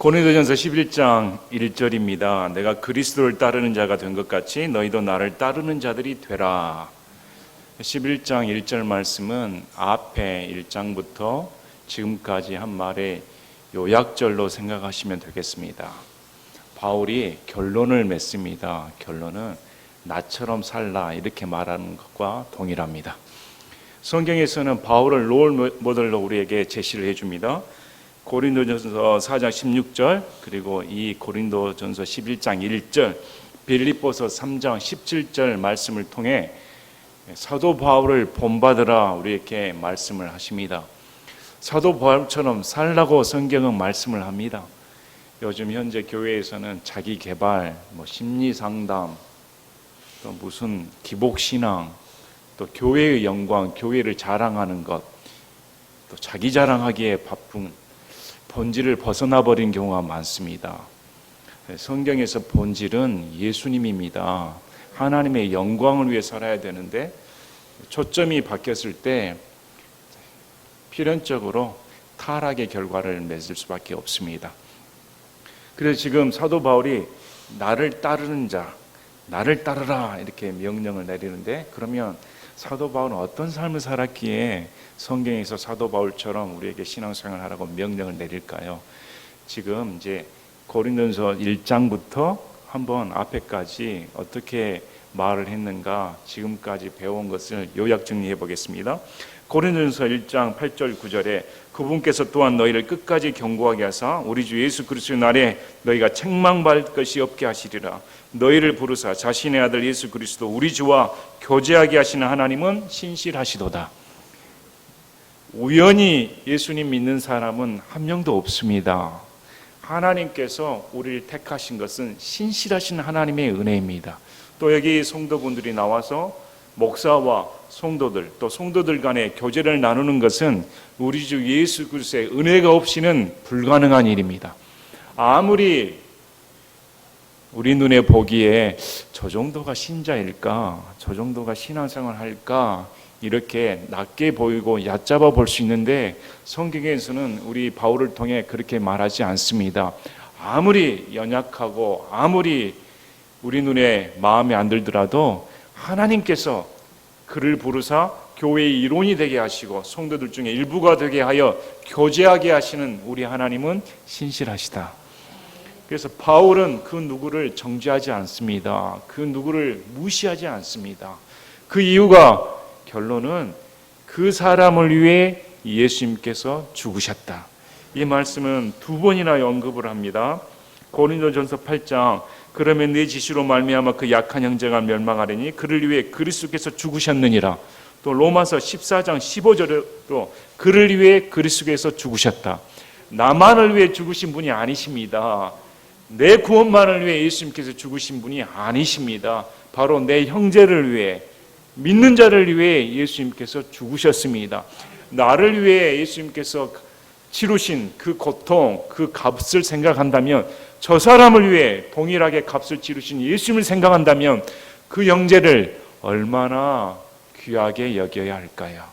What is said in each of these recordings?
고린도전서 11장 1절입니다. 내가 그리스도를 따르는 자가 된 것 같이 너희도 나를 따르는 자들이 되라. 11장 1절 말씀은 앞에 1장부터 지금까지 한 말의 요약절로 생각하시면 되겠습니다. 바울이 결론을 맺습니다. 결론은 나처럼 살라 이렇게 말하는 것과 동일합니다. 성경에서는 바울을 롤 모델로 우리에게 제시를 해줍니다. 고린도전서 4장 16절 그리고 이 고린도전서 11장 1절 빌립보서 3장 17절 말씀을 통해 사도 바울을 본받으라 우리에게 말씀을 하십니다. 사도 바울처럼 살라고 성경은 말씀을 합니다. 요즘 현재 교회에서는 자기 개발, 심리 상담, 또 무슨 기복 신앙, 또 교회의 영광, 교회를 자랑하는 것, 또 자기 자랑하기에 바쁜 본질을 벗어나 버린 경우가 많습니다. 성경에서 본질은 예수님입니다. 하나님의 영광을 위해 살아야 되는데 초점이 바뀌었을 때 필연적으로 타락의 결과를 맺을 수밖에 없습니다. 그래서 지금 사도 바울이 나를 따르는 자, 나를 따르라 이렇게 명령을 내리는데, 그러면 사도 바울은 어떤 삶을 살았기에 성경에서 사도 바울처럼 우리에게 신앙생활을 하라고 명령을 내릴까요? 지금 이제 고린도전서 1장부터 한번 앞에까지 어떻게 말을 했는가 지금까지 배운 것을 요약 정리해 보겠습니다. 고린도전서 1장 8절 9절에 그분께서 또한 너희를 끝까지 견고하게 하사 우리 주 예수 그리스도의 날에 너희가 책망받을 것이 없게 하시리라. 너희를 부르사 자신의 아들 예수 그리스도 우리 주와 교제하게 하시는 하나님은 신실하시도다. 우연히 예수님 믿는 사람은 한 명도 없습니다. 하나님께서 우리를 택하신 것은 신실하신 하나님의 은혜입니다. 또 여기 성도분들이 나와서 목사와 성도들 또 성도들 간의 교제를 나누는 것은 우리 주 예수 그리스도의 은혜가 없이는 불가능한 일입니다. 아무리 우리 눈에 보기에 저 정도가 신자일까, 저 정도가 신앙생활 할까 이렇게 낮게 보이고 얕잡아 볼 수 있는데 성경에서는 우리 바울을 통해 그렇게 말하지 않습니다. 아무리 연약하고 아무리 우리 눈에 마음에 안 들더라도 하나님께서 그를 부르사 교회의 일원이 되게 하시고 성도들 중에 일부가 되게 하여 교제하게 하시는 우리 하나님은 신실하시다. 그래서 바울은 그 누구를 정죄하지 않습니다. 그 누구를 무시하지 않습니다. 그 이유가 결론은 그 사람을 위해 예수님께서 죽으셨다. 이 말씀은 두 번이나 언급을 합니다. 고린도전서 8장 그러면 내 지시로 말미암아 그 약한 형제가 멸망하리니 그를 위해 그리스도께서 죽으셨느니라. 또 로마서 14장 15절에도 그를 위해 그리스도께서 죽으셨다. 나만을 위해 죽으신 분이 아니십니다. 내 구원만을 위해 예수님께서 죽으신 분이 아니십니다. 바로 내 형제를 위해 믿는 자를 위해 예수님께서 죽으셨습니다. 나를 위해 예수님께서 치르신 그 고통, 그 값을 생각한다면, 저 사람을 위해 동일하게 값을 치르신 예수님을 생각한다면 그 형제를 얼마나 귀하게 여겨야 할까요?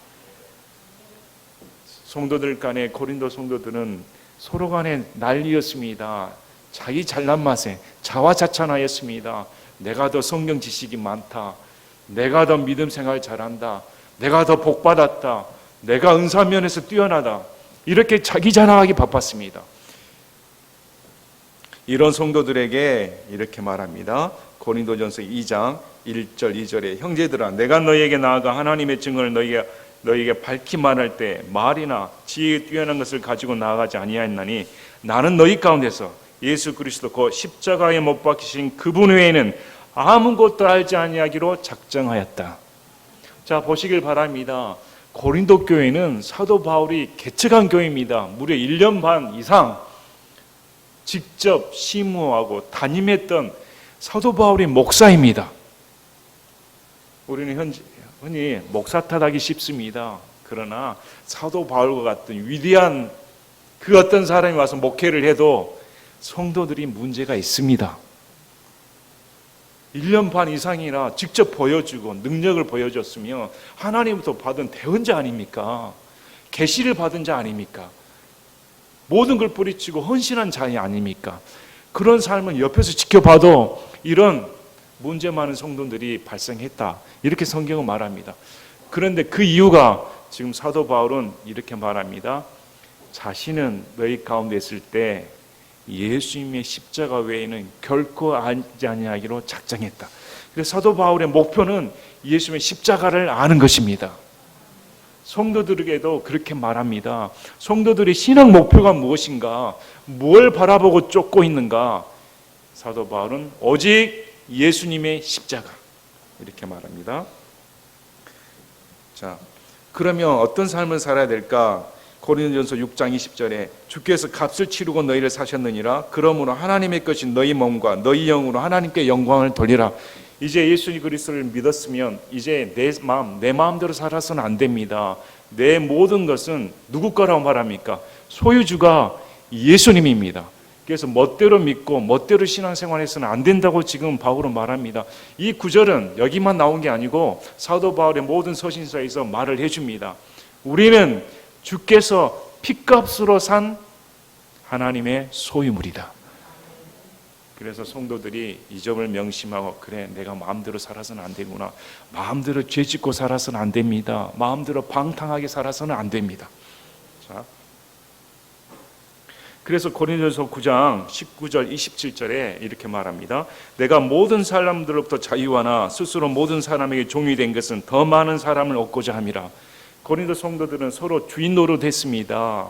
성도들 간에 고린도 성도들은 서로 간에 난리였습니다. 자기 잘난 맛에 자화자찬하였습니다. 내가 더 성경 지식이 많다. 내가 더 믿음 생활 잘한다. 내가 더 복받았다. 내가 은사면에서 뛰어나다. 이렇게 자기 자랑하기 바빴습니다. 이런 성도들에게 이렇게 말합니다. 고린도전서 2장 1절 2절에 형제들아 내가 너희에게 나아가 하나님의 증언을 너희에게 밝히 말할 때 말이나 지혜에 뛰어난 것을 가지고 나아가지 아니하였나니 나는 너희 가운데서 예수 그리스도 그 십자가에 못 박히신 그분 외에는 아무것도 알지 아니하기로 작정하였다. 자, 보시길 바랍니다. 고린도 교회는 사도 바울이 개척한 교회입니다. 무려 1년 반 이상 직접 심호하고 담임했던 사도 바울이 목사입니다. 우리는 흔히 목사 탓하기 쉽습니다. 그러나 사도 바울과 같은 위대한 그 어떤 사람이 와서 목회를 해도 성도들이 문제가 있습니다. 1년 반 이상이나 직접 보여주고 능력을 보여줬으면 하나님부터 받은 대언자 아닙니까? 계시를 받은 자 아닙니까? 모든 걸 뿌리치고 헌신한 자이 아닙니까? 그런 삶은 옆에서 지켜봐도 이런 문제 많은 성도들이 발생했다, 이렇게 성경은 말합니다. 그런데 그 이유가 지금 사도 바울은 이렇게 말합니다. 자신은 너희 가운데 있을 때 예수님의 십자가 외에는 결코 알지 아니하기로 작정했다. 그래서 사도 바울의 목표는 예수님의 십자가를 아는 것입니다. 성도들에게도 그렇게 말합니다. 성도들의 신앙 목표가 무엇인가? 뭘 바라보고 쫓고 있는가? 사도 바울은 오직 예수님의 십자가, 이렇게 말합니다. 자, 그러면 어떤 삶을 살아야 될까? 고린도전서 6장 20절에 주께서 값을 치르고 너희를 사셨느니라. 그러므로 하나님의 것인 너희 몸과 너희 영으로 하나님께 영광을 돌리라. 이제 예수 그리스도를 믿었으면 이제 내 마음대로 살아서는 안 됩니다. 내 모든 것은 누구 거라고 말합니까? 소유주가 예수님입니다. 그래서 멋대로 믿고 멋대로 신앙생활해서는 안 된다고 지금 바울은 말합니다. 이 구절은 여기만 나온 게 아니고 사도 바울의 모든 서신서에서 말을 해줍니다. 우리는 주께서 핏값으로 산 하나님의 소유물이다. 그래서 성도들이 이 점을 명심하고, 그래, 내가 마음대로 살아서는 안 되구나, 마음대로 죄짓고 살아서는 안 됩니다, 마음대로 방탕하게 살아서는 안 됩니다. 자, 그래서 고린도전서 9장 19절 27절에 이렇게 말합니다. 내가 모든 사람들로부터 자유하나 스스로 모든 사람에게 종이 된 것은 더 많은 사람을 얻고자 함이라. 고린도 성도들은 서로 주인 노릇했습니다.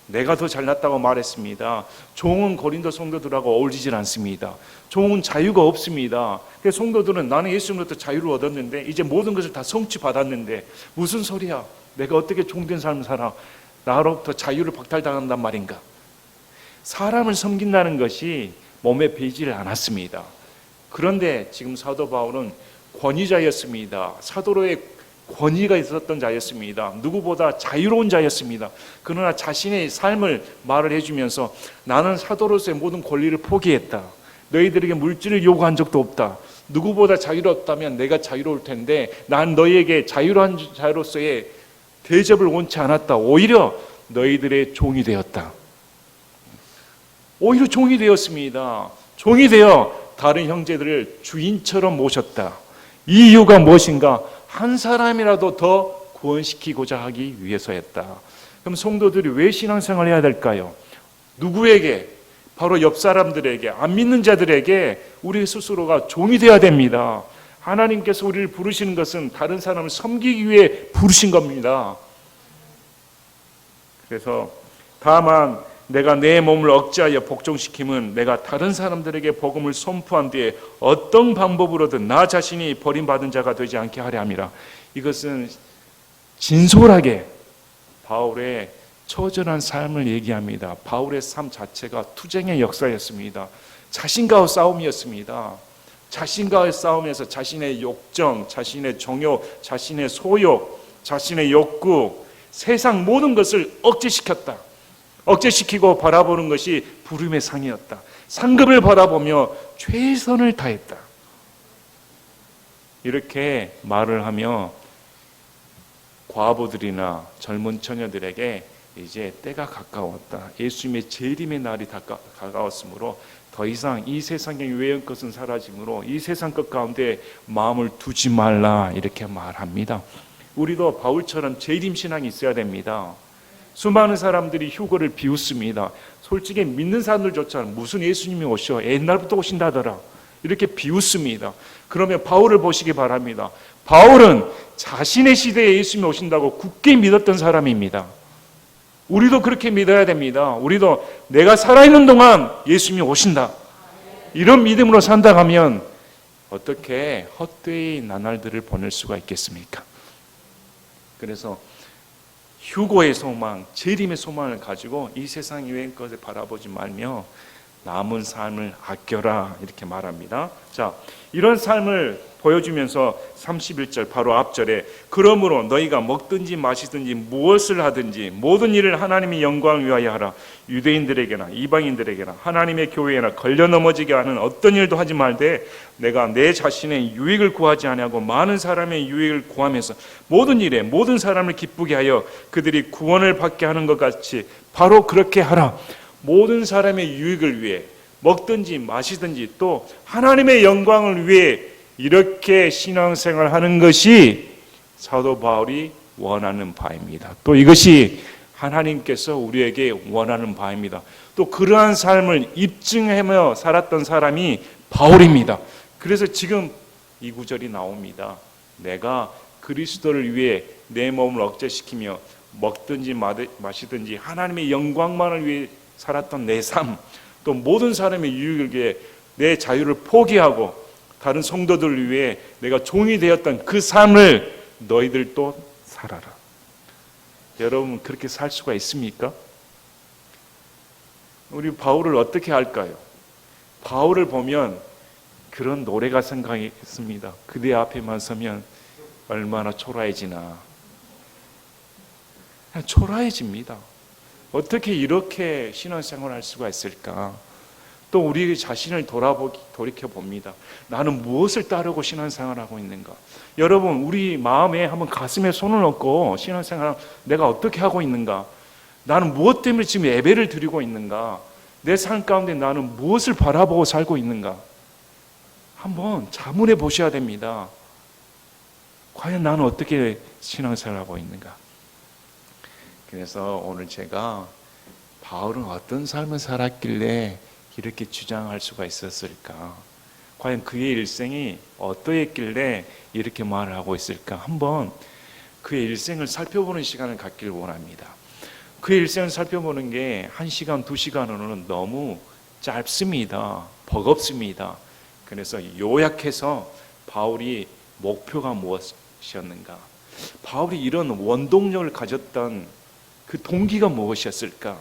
내가 더 잘났다고 말했습니다. 종은 고린도 성도들하고 어울리질 않습니다. 종은 자유가 없습니다. 그래서 성도들은 나는 예수님으로부터 자유를 얻었는데 이제 모든 것을 다 성취받았는데 무슨 소리야, 내가 어떻게 종된 삶을 살아, 나로부터 자유를 박탈당한단 말인가. 사람을 섬긴다는 것이 몸에 배이지를 않았습니다. 그런데 지금 사도 바울은 권위자였습니다. 사도로의 권위가 있었던 자였습니다. 누구보다 자유로운 자였습니다. 그러나 자신의 삶을 말을 해주면서 나는 사도로서의 모든 권리를 포기했다. 너희들에게 물질을 요구한 적도 없다. 누구보다 자유롭다면 내가 자유로울 텐데 난 너희에게 자유로운 자로서의 대접을 원치 않았다. 오히려 너희들의 종이 되었다. 오히려 종이 되었습니다. 종이 되어 다른 형제들을 주인처럼 모셨다. 이 이유가 무엇인가? 한 사람이라도 더 구원시키고자 하기 위해서였다. 그럼 성도들이 왜 신앙생활을 해야 될까요? 누구에게? 바로 옆 사람들에게, 안 믿는 자들에게 우리 스스로가 종이 되어야 됩니다. 하나님께서 우리를 부르시는 것은 다른 사람을 섬기기 위해 부르신 겁니다. 그래서 다만 내가 내 몸을 억제하여 복종시킴은 내가 다른 사람들에게 복음을 선포한 뒤에 어떤 방법으로든 나 자신이 버림받은 자가 되지 않게 하려 함이라. 이것은 진솔하게 바울의 처절한 삶을 얘기합니다. 바울의 삶 자체가 투쟁의 역사였습니다. 자신과의 싸움이었습니다. 자신과의 싸움에서 자신의 욕정, 자신의 정욕, 자신의 소욕, 자신의 욕구, 세상 모든 것을 억제시켰다. 억제시키고 바라보는 것이 부름의 상이었다. 상급을 바라보며 최선을 다했다. 이렇게 말을 하며 과부들이나 젊은 처녀들에게 이제 때가 가까웠다. 예수님의 재림의 날이 가까웠으므로 더 이상 이 세상의 외연 것은 사라지므로 이 세상 것 가운데 마음을 두지 말라, 이렇게 말합니다. 우리도 바울처럼 재림 신앙이 있어야 됩니다. 수많은 사람들이 휴거를 비웃습니다. 솔직히 믿는 사람들조차 무슨 예수님이 오셔, 옛날부터 오신다더라, 이렇게 비웃습니다. 그러면 바울을 보시기 바랍니다. 바울은 자신의 시대에 예수님이 오신다고 굳게 믿었던 사람입니다. 우리도 그렇게 믿어야 됩니다. 우리도 내가 살아있는 동안 예수님이 오신다, 이런 믿음으로 산다 하면 어떻게 헛되이 나날들을 보낼 수가 있겠습니까? 그래서 휴고의 소망, 재림의 소망을 가지고 이 세상 이외의 것을 바라보지 말며 남은 삶을 아껴라, 이렇게 말합니다. 자, 이런 삶을 보여주면서 31절 바로 앞절에 그러므로 너희가 먹든지 마시든지 무엇을 하든지 모든 일을 하나님의 영광을 위하여 하라. 유대인들에게나 이방인들에게나 하나님의 교회에나 걸려 넘어지게 하는 어떤 일도 하지 말되 내가 내 자신의 유익을 구하지 아니하고 많은 사람의 유익을 구하면서 모든 일에 모든 사람을 기쁘게 하여 그들이 구원을 받게 하는 것 같이 바로 그렇게 하라. 모든 사람의 유익을 위해 먹든지 마시든지 또 하나님의 영광을 위해 이렇게 신앙생활을 하는 것이 사도 바울이 원하는 바입니다. 또 이것이 하나님께서 우리에게 원하는 바입니다. 또 그러한 삶을 입증하며 살았던 사람이 바울입니다. 그래서 지금 이 구절이 나옵니다. 내가 그리스도를 위해 내 몸을 억제시키며 먹든지 마시든지 하나님의 영광만을 위해 살았던 내 삶, 또 모든 사람의 유익을 위해 내 자유를 포기하고 다른 성도들을 위해 내가 종이 되었던 그 삶을 너희들도 살아라. 여러분 그렇게 살 수가 있습니까? 우리 바울을 어떻게 할까요? 바울을 보면 그런 노래가 생각이 있습니다. 그대 앞에만 서면 얼마나 초라해지나. 그냥 초라해집니다. 어떻게 이렇게 신앙생활을 할 수가 있을까? 또 우리 자신을 돌이켜봅니다. 나는 무엇을 따르고 신앙생활을 하고 있는가? 여러분 우리 마음에 한번 가슴에 손을 얹고 신앙생활을 내가 어떻게 하고 있는가? 나는 무엇 때문에 지금 예배를 드리고 있는가? 내 삶 가운데 나는 무엇을 바라보고 살고 있는가? 한번 자문해 보셔야 됩니다. 과연 나는 어떻게 신앙생활을 하고 있는가? 그래서 오늘 제가 바울은 어떤 삶을 살았길래 이렇게 주장할 수가 있었을까? 과연 그의 일생이 어떠했길래 이렇게 말을 하고 있을까? 한번 그의 일생을 살펴보는 시간을 갖기를 원합니다. 그의 일생을 살펴보는 게 1시간, 2시간으로는 너무 짧습니다. 버겁습니다. 그래서 요약해서 바울이 목표가 무엇이었는가? 바울이 이런 원동력을 가졌던 그 동기가 무엇이었을까?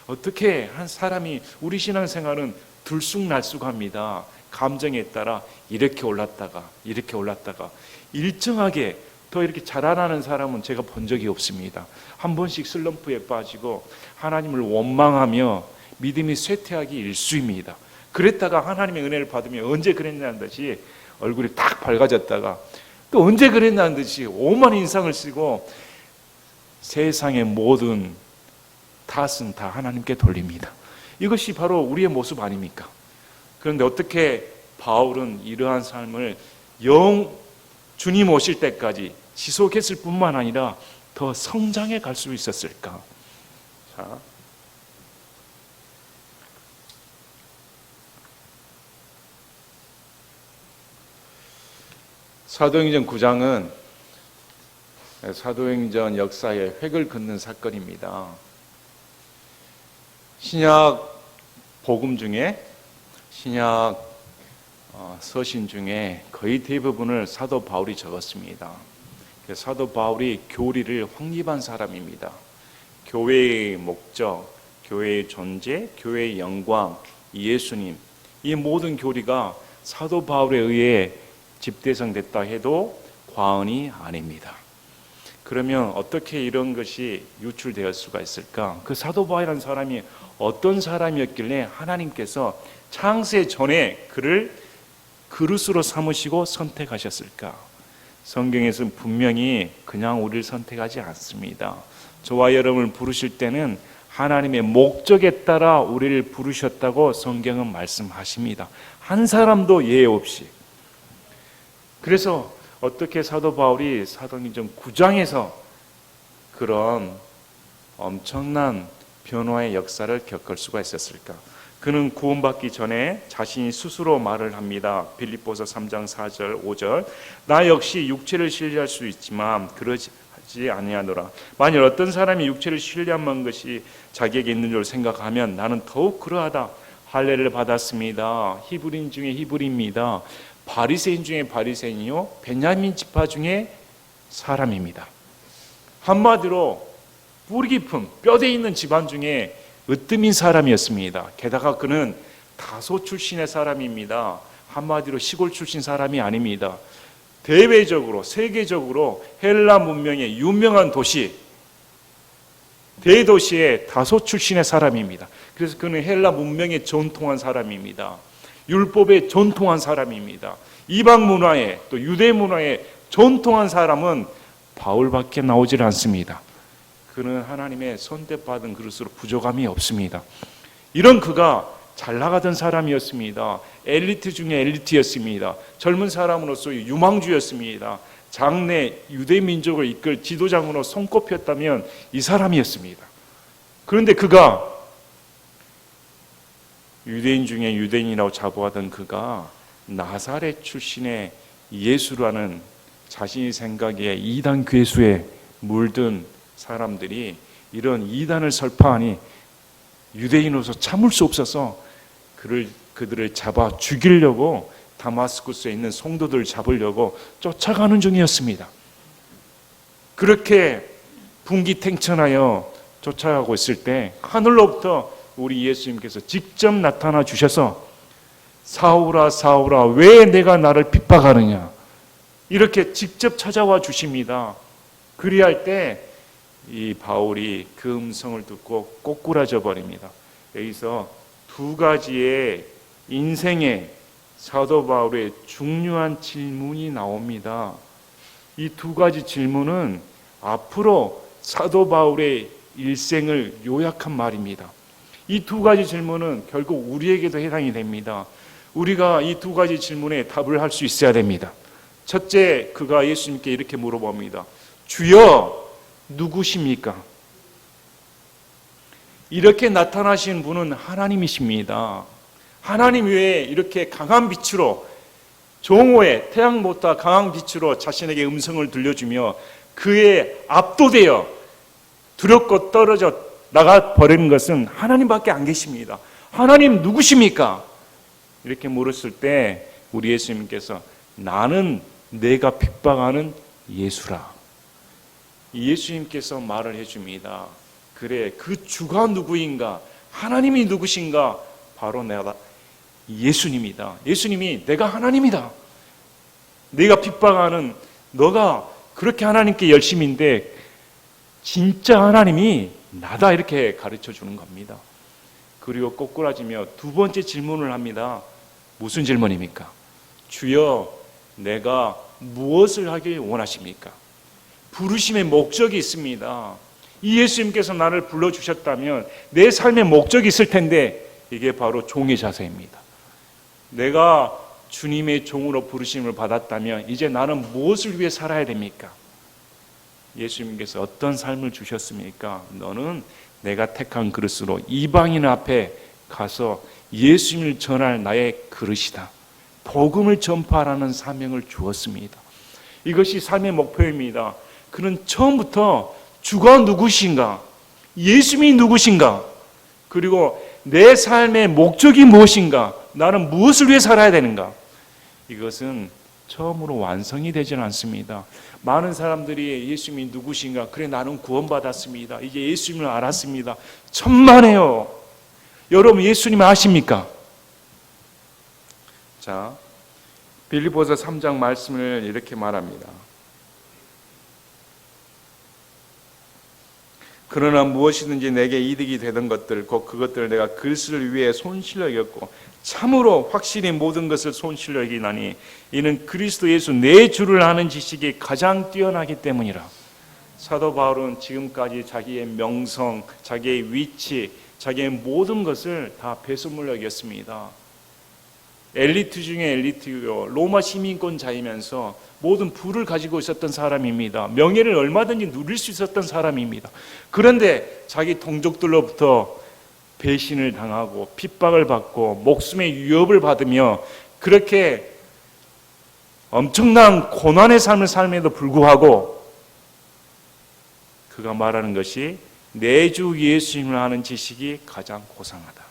어떻게 한 사람이 우리 신앙생활은 들쑥날쑥합니다. 감정에 따라 이렇게 올랐다가 일정하게 더 이렇게 자라나는 사람은 제가 본 적이 없습니다. 한 번씩 슬럼프에 빠지고 하나님을 원망하며 믿음이 쇠퇴하기 일쑤입니다. 그랬다가 하나님의 은혜를 받으면 언제 그랬냐는 듯이 얼굴이 딱 밝아졌다가 또 언제 그랬냐는 듯이 오만 인상을 쓰고 세상의 모든 탓은 다 하나님께 돌립니다. 이것이 바로 우리의 모습 아닙니까? 그런데 어떻게 바울은 이러한 삶을 주님 오실 때까지 지속했을 뿐만 아니라 더 성장해 갈 수 있었을까? 자, 사도행전 9장은 사도행전 역사의 획을 긋는 사건입니다. 신약 복음 중에 신약 서신 중에 거의 대부분을 사도 바울이 적었습니다. 사도 바울이 교리를 확립한 사람입니다. 교회의 목적, 교회의 존재, 교회의 영광, 예수님, 이 모든 교리가 사도 바울에 의해 집대성됐다 해도 과언이 아닙니다. 그러면 어떻게 이런 것이 유출될 수가 있을까? 그 사도 바울이라는 사람이 어떤 사람이었길래 하나님께서 창세 전에 그를 그릇으로 삼으시고 선택하셨을까? 성경에서는 분명히 그냥 우리를 선택하지 않습니다. 저와 여러분을 부르실 때는 하나님의 목적에 따라 우리를 부르셨다고 성경은 말씀하십니다. 한 사람도 예외 없이. 그래서 어떻게 사도 바울이 사도행전 9장에서 그런 엄청난 변화의 역사를 겪을 수가 있었을까? 그는 구원받기 전에 자신이 스스로 말을 합니다. 빌립보서 3장 4절 5절 나 역시 육체를 신뢰할 수 있지만 그러지 아니하노라. 만일 어떤 사람이 육체를 신뢰한 것이 자기에게 있는 줄 생각하면 나는 더욱 그러하다. 할례를 받았습니다. 히브리인 중에 히브리입니다. 바리새인 중에 바리새인이요 베냐민 지파 중에 사람입니다. 한마디로 뿌리 깊은 뼈대 있는 집안 중에 으뜸인 사람이었습니다. 게다가 그는 다소 출신의 사람입니다. 한마디로 시골 출신 사람이 아닙니다. 대외적으로 세계적으로 헬라 문명의 유명한 도시, 대도시의 다소 출신의 사람입니다. 그래서 그는 헬라 문명에 전통한 사람입니다. 율법에 전통한 사람입니다. 이방 문화에 또 유대 문화에 전통한 사람은 바울밖에 나오질 않습니다. 그는 하나님의 선택받은 그릇으로 부족함이 없습니다. 이런 그가 잘 나가던 사람이었습니다. 엘리트 중에 엘리트였습니다. 젊은 사람으로서 유망주였습니다. 장래 유대 민족을 이끌 지도장으로 손꼽혔다면 이 사람이었습니다. 그런데 그가 유대인 중에 유대인이라고 자부하던 그가 나사렛 출신의 예수라는 자신의 생각에 이단 괴수에 물든 사람들이 이런 이단을 설파하니 유대인으로서 참을 수 없어서 그들을 잡아 죽이려고 다마스쿠스에 있는 성도들을 잡으려고 쫓아가는 중이었습니다. 그렇게 분기탱천하여 쫓아가고 있을 때 하늘로부터 우리 예수님께서 직접 나타나 주셔서 사울아 사울아 왜 내가 나를 핍박하느냐 이렇게 직접 찾아와 주십니다. 그리할 때 이 바울이 그 음성을 듣고 꼬꾸라져 버립니다. 여기서 두 가지의 인생의 사도 바울의 중요한 질문이 나옵니다. 이 두 가지 질문은 앞으로 사도 바울의 일생을 요약한 말입니다. 이 두 가지 질문은 결국 우리에게도 해당이 됩니다. 우리가 이 두 가지 질문에 답을 할 수 있어야 됩니다. 첫째, 그가 예수님께 이렇게 물어봅니다. 주여 누구십니까? 이렇게 나타나신 분은 하나님이십니다. 하나님 외에 이렇게 강한 빛으로 정오에 태양보다 강한 빛으로 자신에게 음성을 들려주며 그에 압도되어 두렵고 떨어져 나가 버리는 것은 하나님밖에 안 계십니다. 하나님 누구십니까? 이렇게 물었을 때 우리 예수님께서 나는 내가 핍박하는 예수라. 예수님께서 말을 해줍니다. 그래, 그 주가 누구인가? 하나님이 누구신가? 바로 내가 예수님이다. 예수님이 내가 하나님이다. 내가 핍박하는 너가 그렇게 하나님께 열심인데 진짜 하나님이 나다 이렇게 가르쳐 주는 겁니다. 그리고 꼬꾸라지며 두 번째 질문을 합니다. 무슨 질문입니까? 주여 내가 무엇을 하길 원하십니까? 부르심의 목적이 있습니다. 이 예수님께서 나를 불러주셨다면 내 삶의 목적이 있을 텐데 이게 바로 종의 자세입니다. 내가 주님의 종으로 부르심을 받았다면 이제 나는 무엇을 위해 살아야 됩니까? 예수님께서 어떤 삶을 주셨습니까? 너는 내가 택한 그릇으로 이방인 앞에 가서 예수님을 전할 나의 그릇이다. 복음을 전파하라는 사명을 주었습니다. 이것이 삶의 목표입니다. 그는 처음부터 주가 누구신가? 예수님이 누구신가? 그리고 내 삶의 목적이 무엇인가? 나는 무엇을 위해 살아야 되는가? 이것은 처음으로 완성이 되지는 않습니다. 많은 사람들이 예수님이 누구신가? 그래 나는 구원받았습니다. 이제 예수님을 알았습니다. 천만에요. 여러분 예수님 아십니까? 자, 빌립보서 3장 말씀을 이렇게 말합니다. 그러나 무엇이든지 내게 이득이 되던 것들 곧 그것들을 내가 그리스도를 위해 손실려 여겼고 참으로 확실히 모든 것을 손실려 여기나니 이는 그리스도 예수 내 주를 아는 지식이 가장 뛰어나기 때문이라. 사도 바울은 지금까지 자기의 명성, 자기의 위치, 자기의 모든 것을 다 배설물로 여겼습니다. 엘리트 중에 엘리트요, 로마 시민권자이면서 모든 부를 가지고 있었던 사람입니다. 명예를 얼마든지 누릴 수 있었던 사람입니다. 그런데 자기 동족들로부터 배신을 당하고 핍박을 받고 목숨의 위협을 받으며 그렇게 엄청난 고난의 삶을 삶에도 불구하고 그가 말하는 것이 내 주 예수님을 아는 지식이 가장 고상하다.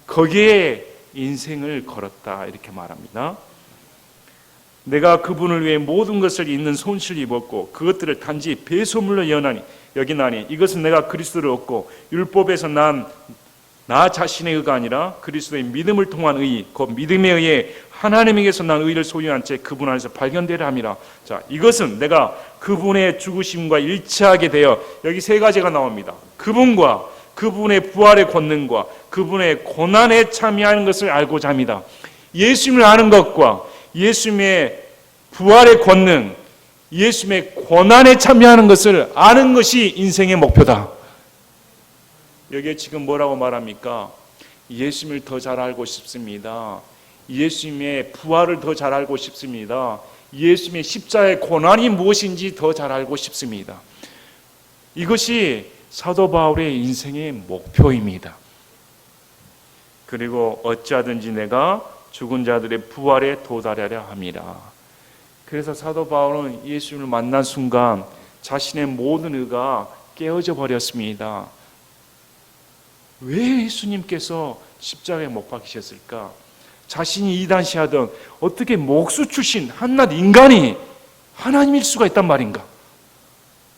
거기에 인생을 걸었다 이렇게 말합니다. 내가 그분을 위해 모든 것을 있는 손실을 입었고 그것들을 단지 배소물로 여기나니 이것은 내가 그리스도를 얻고 율법에서 난 나 자신의 의가 아니라 그리스도의 믿음을 통한 의, 그 믿음에 의해 하나님에게서 난 의를 소유한 채 그분 안에서 발견되려 함이라. 자, 이것은 내가 그분의 죽으심과 일치하게 되어, 여기 세 가지가 나옵니다. 그분과 그분의 부활의 권능과 그분의 고난에 참여하는 것을 알고자 합니다. 예수님을 아는 것과 예수님의 부활의 권능, 예수님의 고난에 참여하는 것을 아는 것이 인생의 목표다. 여기에 지금 뭐라고 말합니까? 예수님을 더 잘 알고 싶습니다. 예수님의 부활을 더 잘 알고 싶습니다. 예수님의 십자가의 고난이 무엇인지 더 잘 알고 싶습니다. 이것이 사도 바울의 인생의 목표입니다. 그리고 어찌하든지 내가 죽은 자들의 부활에 도달하려 함이라. 그래서 사도 바울은 예수님을 만난 순간 자신의 모든 의가 깨어져 버렸습니다. 왜 예수님께서 십자가에 못 박히셨을까? 자신이 이단시하던 어떻게 목수 출신 한낱 인간이 하나님일 수가 있단 말인가?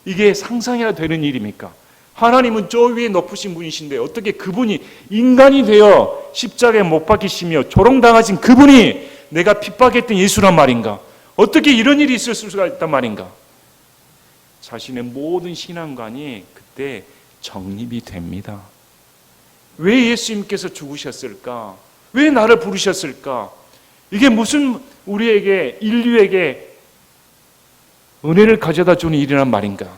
이게 상상이나 되는 일입니까? 하나님은 저 위에 높으신 분이신데 어떻게 그분이 인간이 되어 십자가에 못 박히시며 조롱당하신 그분이 내가 핍박했던 예수란 말인가? 어떻게 이런 일이 있을 수가 있단 말인가? 자신의 모든 신앙관이 그때 정립이 됩니다. 왜 예수님께서 죽으셨을까? 왜 나를 부르셨을까? 이게 무슨 우리에게, 인류에게 은혜를 가져다 주는 일이란 말인가?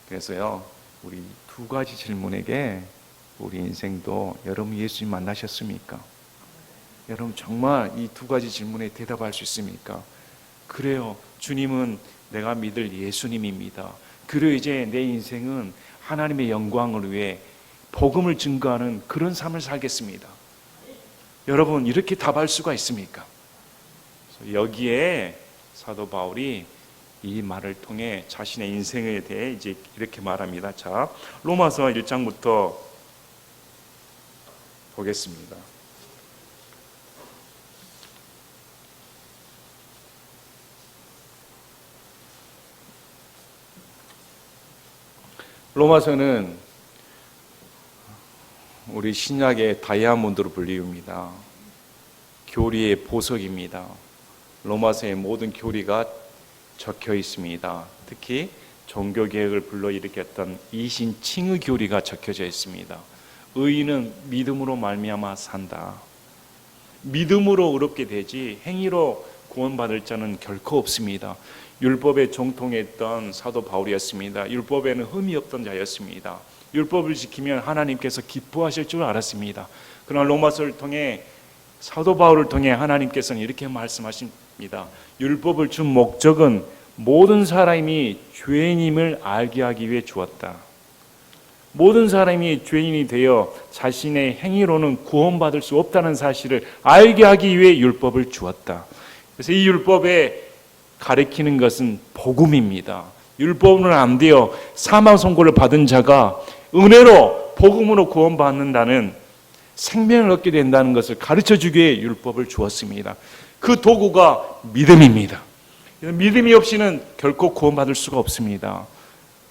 그래서요, 우리 두 가지 질문에게 우리 인생도, 여러분 예수님 만나셨습니까? 여러분 정말 이 두 가지 질문에 대답할 수 있습니까? 그래요, 주님은 내가 믿을 예수님입니다. 그리고 이제 내 인생은 하나님의 영광을 위해 복음을 증거하는 그런 삶을 살겠습니다. 여러분 이렇게 답할 수가 있습니까? 여기에 사도 바울이 이 말을 통해 자신의 인생에 대해 이제 이렇게 말합니다. 자, 로마서 1장부터 보겠습니다. 로마서는 우리 신약의 다이아몬드로 불리웁니다. 교리의 보석입니다. 로마서의 모든 교리가 적혀 있습니다. 특히 종교개혁을 불러일으켰던 이신칭의 교리가 적혀져 있습니다. 의인은 믿음으로 말미암아 산다. 믿음으로 의롭게 되지 행위로 구원받을 자는 결코 없습니다. 율법에 종통했던 사도 바울이었습니다. 율법에는 흠이 없던 자였습니다. 율법을 지키면 하나님께서 기뻐하실 줄 알았습니다. 그러나 로마서를 통해, 사도 바울을 통해 하나님께서는 이렇게 말씀하십니다. 율법을 준 목적은 모든 사람이 죄인임을 알게 하기 위해 주었다. 모든 사람이 죄인이 되어 자신의 행위로는 구원받을 수 없다는 사실을 알게 하기 위해 율법을 주었다. 그래서 이 율법에 가리키는 것은 복음입니다. 율법은 안 되어 사망 선고를 받은 자가 은혜로 복음으로 구원받는다는, 생명을 얻게 된다는 것을 가르쳐주기 위해 율법을 주었습니다. 그 도구가 믿음입니다. 믿음이 없이는 결코 구원받을 수가 없습니다.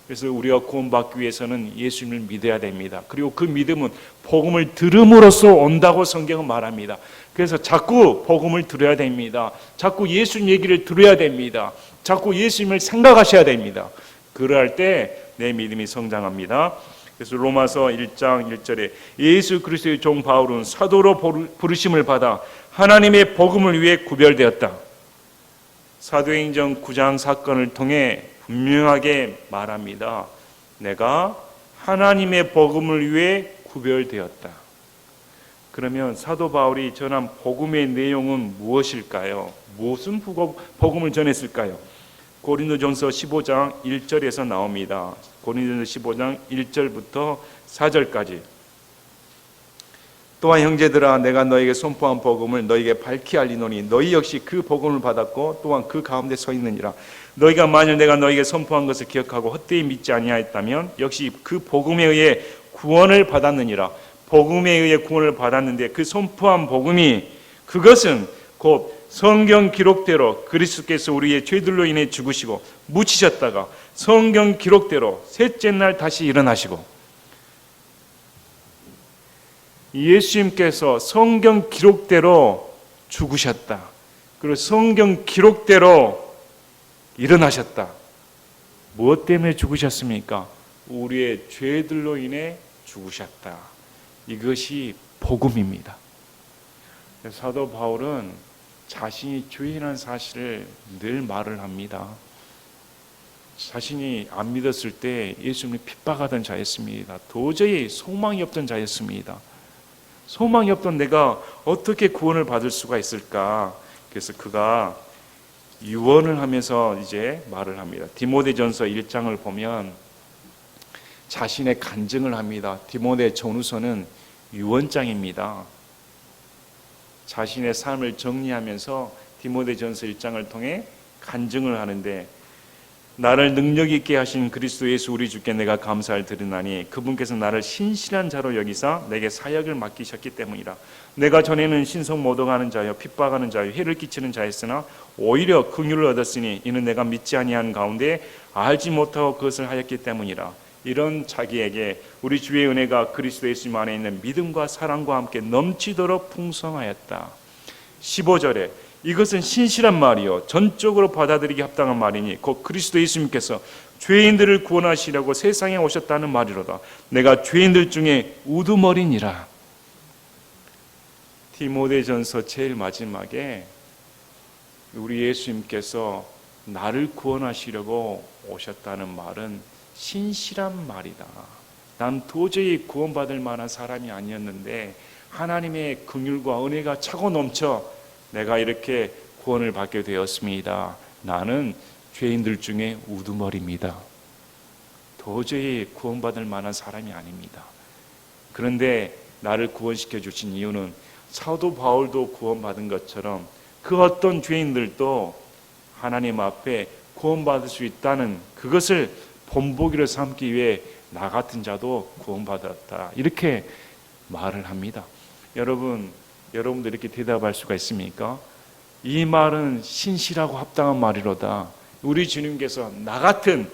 그래서 우리가 구원받기 위해서는 예수님을 믿어야 됩니다. 그리고 그 믿음은 복음을 들음으로써 온다고 성경은 말합니다. 그래서 자꾸 복음을 들어야 됩니다. 자꾸 예수님 얘기를 들어야 됩니다. 자꾸 예수님을 생각하셔야 됩니다. 그럴 때 내 믿음이 성장합니다. 그래서 로마서 1장 1절에 예수 그리스도의 종 바울은 사도로 부르심을 받아 하나님의 복음을 위해 구별되었다. 사도행전 9장 사건을 통해 분명하게 말합니다. 내가 하나님의 복음을 위해 구별되었다. 그러면 사도 바울이 전한 복음의 내용은 무엇일까요? 무슨 복음을 전했을까요? 고린도전서 15장 1절에서 나옵니다. 고린도전서 15장 1절부터 4절까지. 또한 형제들아, 내가 너에게 선포한 복음을 너에게 밝히 알리노니 너희 역시 그 복음을 받았고 또한 그 가운데 서 있느니라. 너희가 만일 내가 너에게 선포한 것을 기억하고 헛되이 믿지 아니하였다면 역시 그 복음에 의해 구원을 받았느니라. 복음에 의해 구원을 받았는데 그 선포한 복음이, 그것은 곧 성경 기록대로 그리스도께서 우리의 죄들로 인해 죽으시고 묻히셨다가 성경 기록대로 셋째 날 다시 일어나시고, 예수님께서 성경 기록대로 죽으셨다. 그리고 성경 기록대로 일어나셨다. 무엇 때문에 죽으셨습니까? 우리의 죄들로 인해 죽으셨다. 이것이 복음입니다. 사도 바울은 자신이 죄인한 사실을 늘 말을 합니다. 자신이 안 믿었을 때 예수님을 핍박하던 자였습니다. 도저히 소망이 없던 자였습니다. 소망이 없던 내가 어떻게 구원을 받을 수가 있을까? 그래서 그가 유언을 하면서 이제 말을 합니다. 디모데전서 1장을 보면 자신의 간증을 합니다. 디모데 전후서는 유언장입니다. 자신의 삶을 정리하면서 디모데전서 1장을 통해 간증을 하는데, 나를 능력 있게 하신 그리스도 예수 우리 주께 내가 감사를 드리나니 그분께서 나를 신실한 자로 여기사 내게 사역을 맡기셨기 때문이라. 내가 전에는 신성 모독하는 자여 핍박하는 자여 해를 끼치는 자였으나 오히려 긍휼을 얻었으니 이는 내가 믿지 아니한 가운데 알지 못하고 그것을 하였기 때문이라. 이런 자기에게 우리 주의 은혜가 그리스도 예수 안에 있는 믿음과 사랑과 함께 넘치도록 풍성하였다. 15절에 이것은 신실한 말이요 전적으로 받아들이기 합당한 말이니 곧 그리스도 예수님께서 죄인들을 구원하시려고 세상에 오셨다는 말이로다. 내가 죄인들 중에 우두머리니라. 디모데전서 제일 마지막에 우리 예수님께서 나를 구원하시려고 오셨다는 말은 신실한 말이다. 난 도저히 구원받을 만한 사람이 아니었는데 하나님의 긍휼과 은혜가 차고 넘쳐 내가 이렇게 구원을 받게 되었습니다. 나는 죄인들 중에 우두머리입니다. 도저히 구원받을 만한 사람이 아닙니다. 그런데 나를 구원시켜 주신 이유는 사도 바울도 구원받은 것처럼 그 어떤 죄인들도 하나님 앞에 구원받을 수 있다는 그것을 본보기로 삼기 위해 나 같은 자도 구원받았다. 이렇게 말을 합니다. 여러분도 이렇게 대답할 수가 있습니까? 이 말은 신실하고 합당한 말이로다. 우리 주님께서 나 같은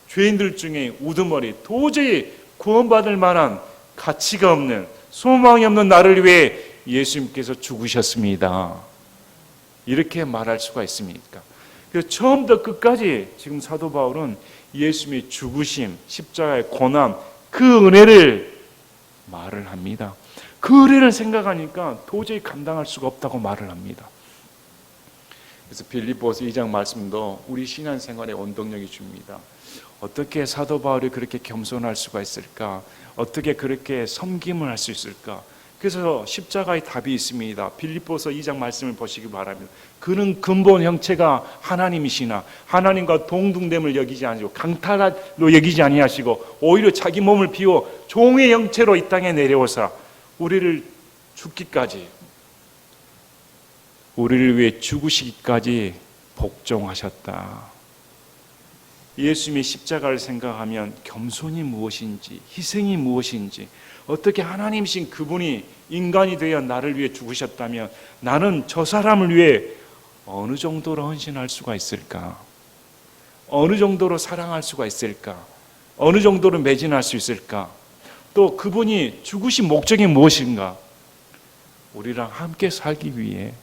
죄인들 중에 우두머리, 도저히 구원받을 만한 가치가 없는, 소망이 없는 나를 위해 예수님께서 죽으셨습니다. 이렇게 말할 수가 있습니까? 그래서 처음부터 끝까지 지금 사도 바울은 예수님의 죽으심, 십자가의 고난, 그 은혜를 말을 합니다. 그 은혜를 생각하니까 도저히 감당할 수가 없다고 말을 합니다. 그래서 빌립보서 2장 말씀도 우리 신앙생활에 원동력이 줍니다. 어떻게 사도 바울이 그렇게 겸손할 수가 있을까? 어떻게 그렇게 섬김을 할 수 있을까? 그래서 십자가의 답이 있습니다. 빌립보서 2장 말씀을 보시기 바랍니다. 그는 근본 형체가 하나님이시나 하나님과 동등됨을 여기지 아니고 강탈로 여기지 아니하시고 오히려 자기 몸을 비워 종의 형체로 이 땅에 내려오사 우리를 죽기까지, 우리를 위해 죽으시기까지 복종하셨다. 예수님의 십자가를 생각하면 겸손이 무엇인지, 희생이 무엇인지, 어떻게 하나님이신 그분이 인간이 되어 나를 위해 죽으셨다면 나는 저 사람을 위해 어느 정도로 헌신할 수가 있을까? 어느 정도로 사랑할 수가 있을까? 어느 정도로 매진할 수 있을까? 또 그분이 죽으신 목적이 무엇인가? 우리랑 함께 살기 위해,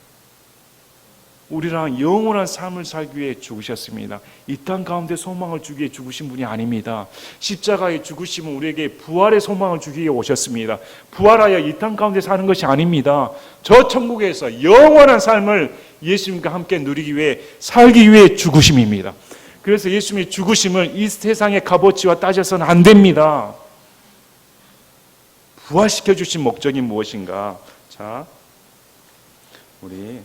우리랑 영원한 삶을 살기 위해 죽으셨습니다. 이 땅 가운데 소망을 주기 위해 죽으신 분이 아닙니다. 십자가의 죽으심은 우리에게 부활의 소망을 주기 위해 오셨습니다. 부활하여 이 땅 가운데 사는 것이 아닙니다. 저 천국에서 영원한 삶을 예수님과 함께 누리기 위해, 살기 위해 죽으심입니다. 그래서 예수님의 죽으심을 이 세상의 값어치와 따져서는 안 됩니다. 부활시켜 주신 목적이 무엇인가? 자, 우리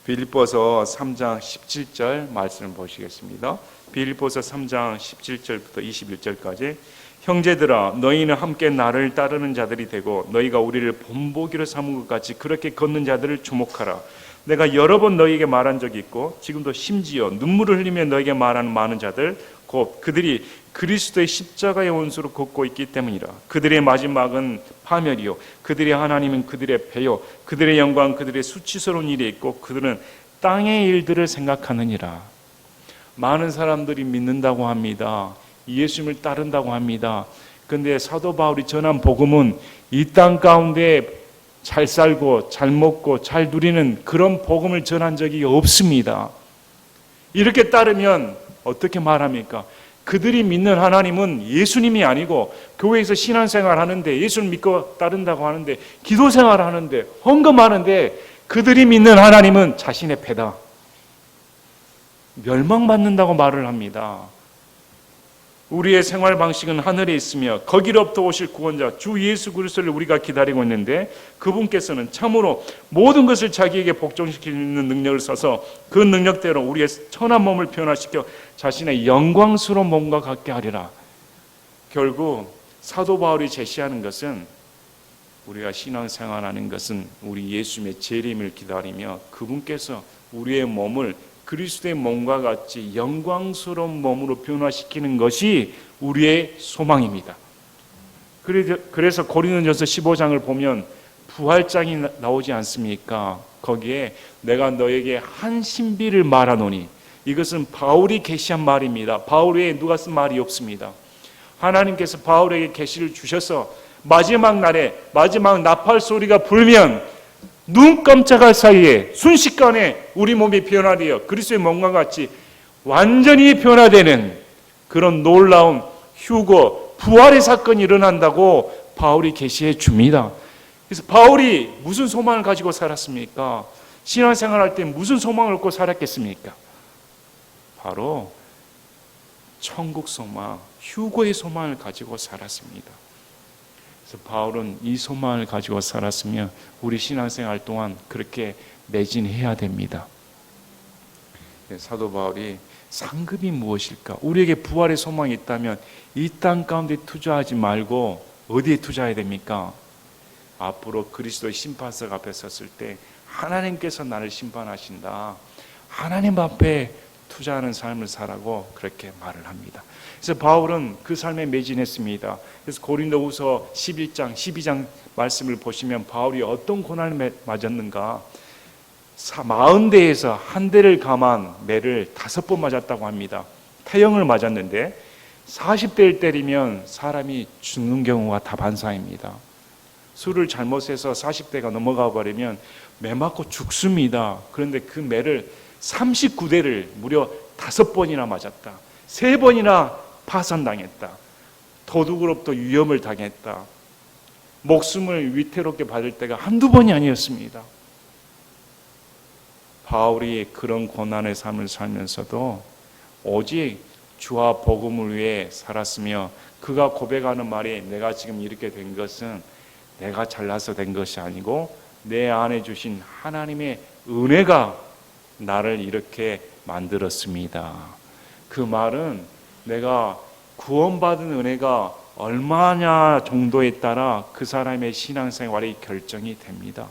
빌립보서 3장 17절 말씀을 보시겠습니다. 빌립보서 3장 17절부터 21절까지 형제들아 너희는 함께 나를 따르는 자들이 되고 너희가 우리를 본보기로 삼은 것 같이 그렇게 걷는 자들을 주목하라. 내가 여러 번 너희에게 말한 적이 있고 지금도 심지어 눈물을 흘리며 너희에게 말하는 많은 자들 곧 그들이 그리스도의 십자가의 원수로 걷고 있기 때문이라. 그들의 마지막은 파멸이요 그들의 하나님은 그들의 배요 그들의 영광 그들의 수치스러운 일이 있고 그들은 땅의 일들을 생각하느니라. 많은 사람들이 믿는다고 합니다. 예수님을 따른다고 합니다. 근데 사도 바울이 전한 복음은 이 땅 가운데 잘 살고 잘 먹고 잘 누리는 그런 복음을 전한 적이 없습니다. 이렇게 따르면 어떻게 말합니까? 그들이 믿는 하나님은 예수님이 아니고 교회에서 신앙생활 하는데 예수를 믿고 따른다고 하는데 기도생활 하는데 헌금하는데 그들이 믿는 하나님은 자신의 배다. 멸망받는다고 말을 합니다. 우리의 생활 방식은 하늘에 있으며 거기로부터 오실 구원자 주 예수 그리스도를 우리가 기다리고 있는데 그분께서는 참으로 모든 것을 자기에게 복종시키는 능력을 써서 그 능력대로 우리의 천한 몸을 변화시켜 자신의 영광스러운 몸과 같게 하리라. 결국 사도 바울이 제시하는 것은 우리가 신앙생활하는 것은 우리 예수님의 재림을 기다리며 그분께서 우리의 몸을 그리스도의 몸과 같이 영광스러운 몸으로 변화시키는 것이 우리의 소망입니다. 그래서 고린도전서 15장을 보면 부활장이 나오지 않습니까? 거기에 내가 너에게 한 신비를 말하노니 이것은 바울이 계시한 말입니다. 바울 외에 누가 쓴 말이 없습니다. 하나님께서 바울에게 계시를 주셔서 마지막 날에 마지막 나팔 소리가 불면 눈 깜짝할 사이에 순식간에 우리 몸이 변화되어 그리스도의 몸과 같이 완전히 변화되는 그런 놀라운 휴거, 부활의 사건이 일어난다고 바울이 계시해 줍니다. 그래서 바울이 무슨 소망을 가지고 살았습니까? 신앙생활할 때 무슨 소망을 갖고 살았겠습니까? 바로 천국 소망, 휴거의 소망을 가지고 살았습니다. 그래서 바울은 이 소망을 가지고 살았으며 우리 신앙생활 동안 그렇게 매진해야 됩니다. 사도 바울이 상급이 무엇일까? 우리에게 부활의 소망이 있다면 이 땅 가운데 투자하지 말고 어디에 투자해야 됩니까? 앞으로 그리스도의 심판석 앞에 섰을 때 하나님께서 나를 심판하신다. 하나님 앞에 투자하는 삶을 살라고 그렇게 말을 합니다. 그래서 바울은 그 삶에 매진했습니다. 그래서 고린도후서 11장, 12장 말씀을 보시면 바울이 어떤 고난을 맞았는가? 40대에서 한 대를 감한 매를 5번 맞았다고 합니다. 태형을 맞았는데 40대를 때리면 사람이 죽는 경우가 다반사입니다. 술을 잘못해서 40대가 넘어가 버리면 매 맞고 죽습니다. 그런데 그 매를 39대를 무려 5번이나 맞았다. 3번이나 파산당했다. 도둑으로부터 위험을 당했다. 목숨을 위태롭게 받을 때가 한두 번이 아니었습니다. 바울이 그런 고난의 삶을 살면서도 오직 주와 복음을 위해 살았으며 그가 고백하는 말이 내가 지금 이렇게 된 것은 내가 잘나서 된 것이 아니고 내 안에 주신 하나님의 은혜가 나를 이렇게 만들었습니다. 그 말은 내가 구원받은 은혜가 얼마냐 정도에 따라 그 사람의 신앙생활이 결정이 됩니다.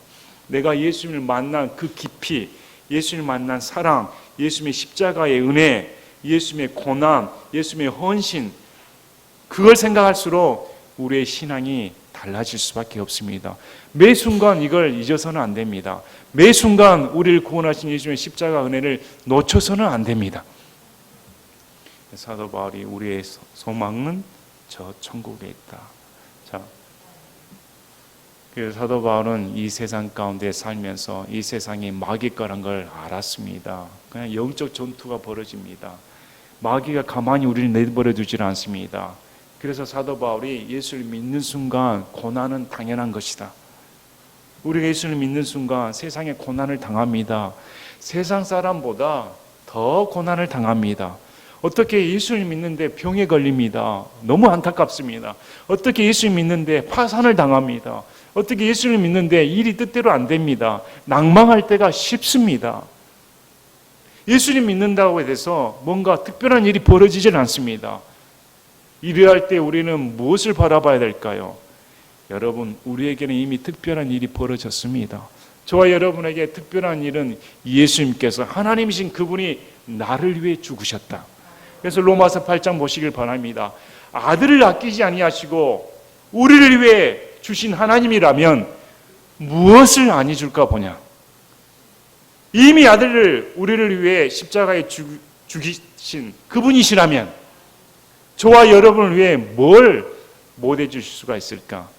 내가 예수님을 만난 그 깊이, 예수님을 만난 사랑, 예수님의 십자가의 은혜, 예수님의 고난, 예수님의 헌신, 그걸 생각할수록 우리의 신앙이 달라질 수밖에 없습니다. 매 순간 이걸 잊어서는 안 됩니다. 매 순간 우리를 구원하신 예수님의 십자가 은혜를 놓쳐서는 안 됩니다. 사도 바울이 우리의 소망은 저 천국에 있다. 자, 그래서 사도 바울은 이 세상 가운데 살면서 이 세상이 마귀 거란 걸 알았습니다. 그냥 영적 전투가 벌어집니다. 마귀가 가만히 우리를 내버려 두질 않습니다. 그래서 사도 바울이 예수를 믿는 순간 고난은 당연한 것이다. 우리가 예수를 믿는 순간 세상에 고난을 당합니다. 세상 사람보다 더 고난을 당합니다. 어떻게 예수를 믿는데 병에 걸립니다. 너무 안타깝습니다. 어떻게 예수를 믿는데 파산을 당합니다. 어떻게 예수를 믿는데 일이 뜻대로 안 됩니다. 낭망할 때가 쉽습니다. 예수를 믿는다고 해서 뭔가 특별한 일이 벌어지질 않습니다. 이래할 때 우리는 무엇을 바라봐야 될까요? 여러분, 우리에게는 이미 특별한 일이 벌어졌습니다. 저와 여러분에게 특별한 일은 예수님께서 하나님이신 그분이 나를 위해 죽으셨다. 그래서 로마서 8장 보시길 바랍니다. 아들을 아끼지 아니하시고 우리를 위해 주신 하나님이라면 무엇을 아니 줄까 보냐. 이미 아들을 우리를 위해 십자가에 죽이신 그분이시라면 저와 여러분을 위해 못 해주실 수가 있을까?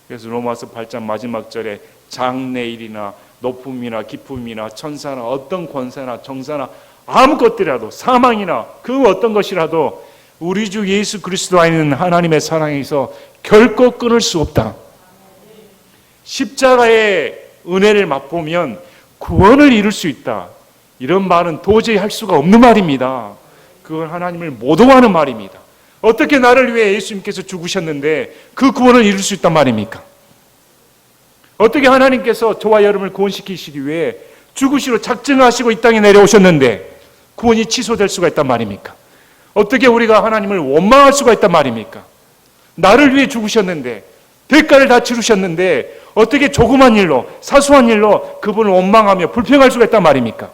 그래서 로마서 8장 마지막 절에 장래일이나 높음이나 기쁨이나 천사나 어떤 권세나 정사나 아무것들이라도 사망이나 그 어떤 것이라도 우리 주 예수 그리스도 안에 하나님의 사랑에서 결코 끊을 수 없다. 십자가의 은혜를 맛보면 구원을 이룰 수 있다. 이런 말은 도저히 할 수가 없는 말입니다. 그건 하나님을 모독하는 말입니다. 어떻게 나를 위해 예수님께서 죽으셨는데 그 구원을 이룰 수 있단 말입니까? 어떻게 하나님께서 저와 여러분을 구원시키시기 위해 죽으시러 작정하시고 이 땅에 내려오셨는데 구원이 취소될 수가 있단 말입니까? 어떻게 우리가 하나님을 원망할 수가 있단 말입니까? 나를 위해 죽으셨는데 대가를 다 치르셨는데 어떻게 조그만 일로 사소한 일로 그분을 원망하며 불평할 수가 있단 말입니까?